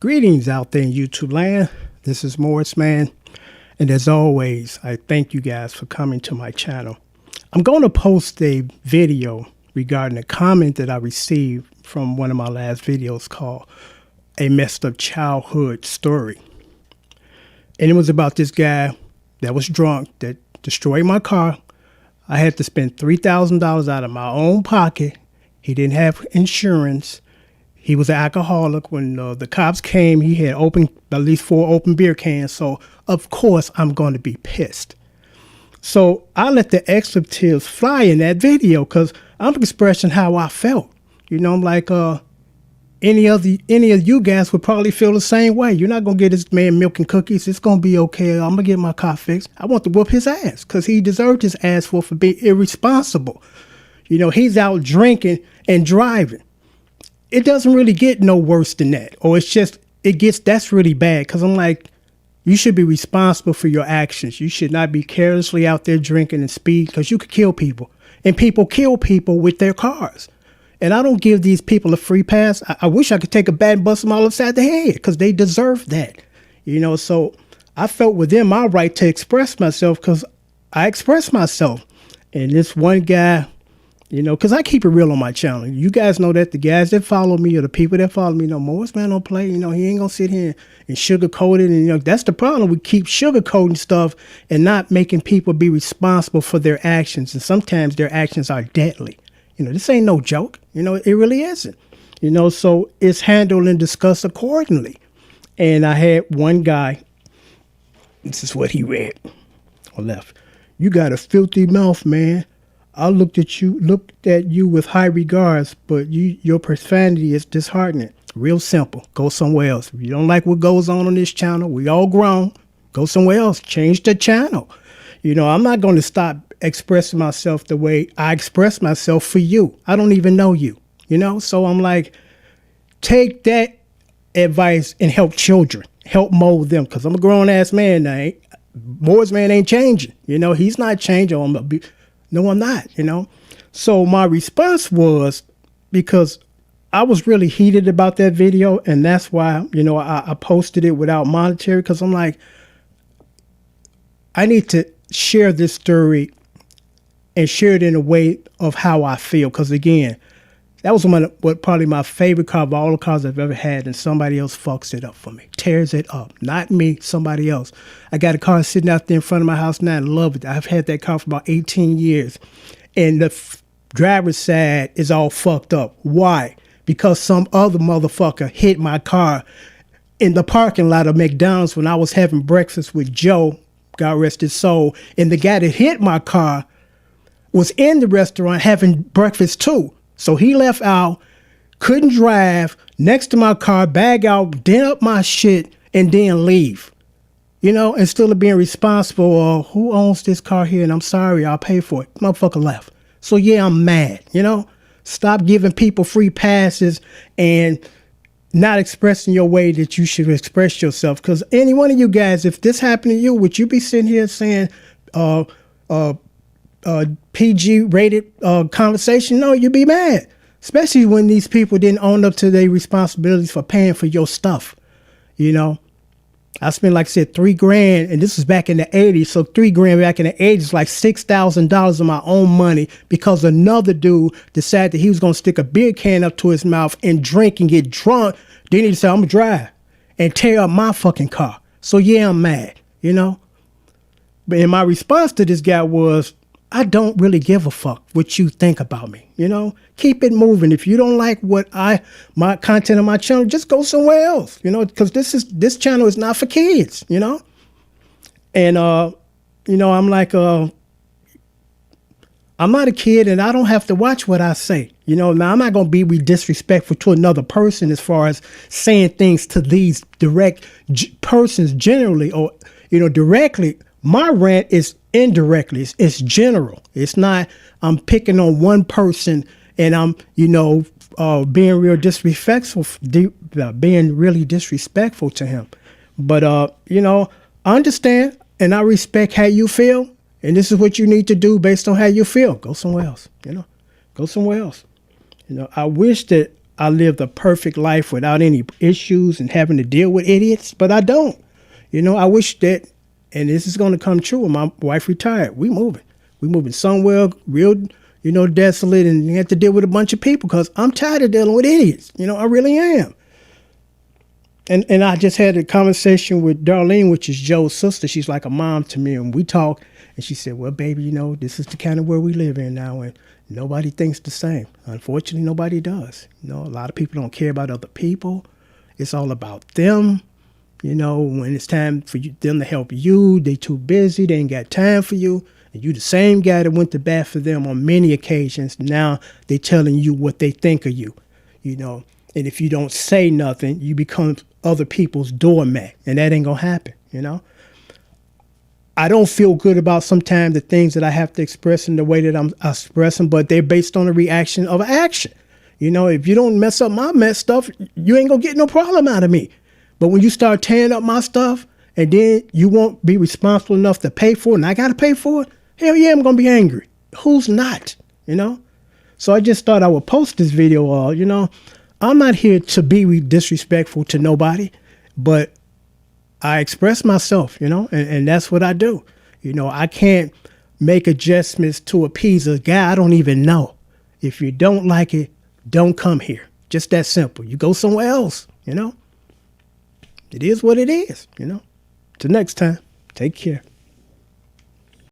Greetings out there in YouTube land. This is Morris Man. And as always, I thank you guys for coming to my channel. I'm going to post a video regarding a comment that I received from one of my last videos called A Messed Up Childhood Story. And it was about this guy that was drunk that destroyed my car. I had to spend $3,000 out of my own pocket. He didn't have insurance. He was an alcoholic. When the cops came, he had at least 4 open beer cans. So, of course, I'm going to be pissed. So I let the expletives fly in that video because I'm expressing how I felt. You know, I'm like, any of you guys would probably feel the same way. You're not going to get this man milk and cookies. It's going to be okay. I'm going to get my car fixed. I want to whoop his ass because he deserved his ass for being irresponsible. You know, he's out drinking and driving. It doesn't really get no worse than that. Or that's really bad. Because I'm like, you should be responsible for your actions. You should not be carelessly out there drinking and speed because you could kill people. And people kill people with their cars. And I don't give these people a free pass. I wish I could take a bat and bust them all upside the head because they deserve that. You know, so I felt within my right to express myself because I express myself. And this one guy, you know, because I keep it real on my channel. You guys know that the guys that follow me or the people that follow me know Morris Man don't play. You know, he ain't going to sit here and sugarcoat it. And, you know, that's the problem. We keep sugarcoating stuff and not making people be responsible for their actions. And sometimes their actions are deadly. You know, this ain't no joke. You know, it really isn't. You know, so it's handled and discussed accordingly. And I had one guy, this is what he read or left. You got a filthy mouth, man. I looked at you with high regards, but your profanity is disheartening. Real simple. Go somewhere else. If you don't like what goes on this channel, we all grown. Go somewhere else. Change the channel. You know, I'm not going to stop expressing myself the way I express myself for you. I don't even know you, you know? So I'm like, take that advice and help children. Help mold them, because I'm a grown-ass man now. Morris Man ain't changing. You know, he's not changing. No, I'm not, you know. So my response was, because I was really heated about that video, and that's why, you know, I posted it without monetary, because I'm like, I need to share this story and share it in a way of how I feel. Because again, that was probably my favorite car of all the cars I've ever had, and somebody else fucks it up for me, tears it up. Not me, somebody else. I got a car sitting out there in front of my house now. I love it. I've had that car for about 18 years, and the driver's side is all fucked up. Why? Because some other motherfucker hit my car in the parking lot of McDonald's when I was having breakfast with Joe, God rest his soul, and the guy that hit my car was in the restaurant having breakfast too. So he left out, couldn't drive, next to my car, bag out, dent up my shit, and then leave. You know, instead of being responsible, who owns this car here? And I'm sorry, I'll pay for it. Motherfucker left. So yeah, I'm mad, you know? Stop giving people free passes and not expressing your way that you should express yourself. Because any one of you guys, if this happened to you, would you be sitting here saying, PG rated conversation? No, you'd be mad, especially when these people didn't own up to their responsibilities for paying for your stuff. You know, I spent, like I said, $3,000, and this was back in the 80s. So $3,000 back in the 80s, like $6,000 of my own money, because another dude decided that he was going to stick a beer can up to his mouth and drink and get drunk. Then he said, I'm going to drive and tear up my fucking car. So yeah, I'm mad, you know. But in my response to this guy was, I don't really give a fuck what you think about me, you know? Keep it moving. If you don't like my content on my channel, just go somewhere else, you know, because this channel is not for kids, you know? And, you know, I'm like, I'm not a kid, and I don't have to watch what I say. You know, now I'm not going to be disrespectful to another person as far as saying things to these direct persons generally, or, you know, directly. My rant is indirectly. It's general. It's not, I'm picking on one person and I'm, you know, being really disrespectful to him. But, you know, I understand and I respect how you feel. And this is what you need to do based on how you feel. Go somewhere else, you know, go somewhere else. You know, I wish that I lived a perfect life without any issues and having to deal with idiots, but I don't. You know, I wish that, and this is going to come true when my wife retired. We moving somewhere real, you know, desolate, and you have to deal with a bunch of people because I'm tired of dealing with idiots. You know, I really am. And I just had a conversation with Darlene, which is Joe's sister. She's like a mom to me, and we talk. And she said, well, baby, you know, this is the kind of world we live in now, and nobody thinks the same. Unfortunately, nobody does. You know, a lot of people don't care about other people. It's all about them. You know, when it's time for them to help you, they too busy. They ain't got time for you. And you the same guy that went to bat for them on many occasions. Now they telling you what they think of you, you know. And if you don't say nothing, you become other people's doormat. And that ain't going to happen, you know. I don't feel good about sometimes the things that I have to express in the way that I'm expressing, but they're based on a reaction of action. You know, if you don't mess up my mess stuff, you ain't going to get no problem out of me. But when you start tearing up my stuff and then you won't be responsible enough to pay for it and I got to pay for it, hell yeah, I'm going to be angry. Who's not, you know? So I just thought I would post this video. You know, I'm not here to be disrespectful to nobody, but I express myself, you know, and that's what I do. You know, I can't make adjustments to appease a guy I don't even know. If you don't like it, don't come here. Just that simple. You go somewhere else, you know. It is what it is, you know. Till next time, take care.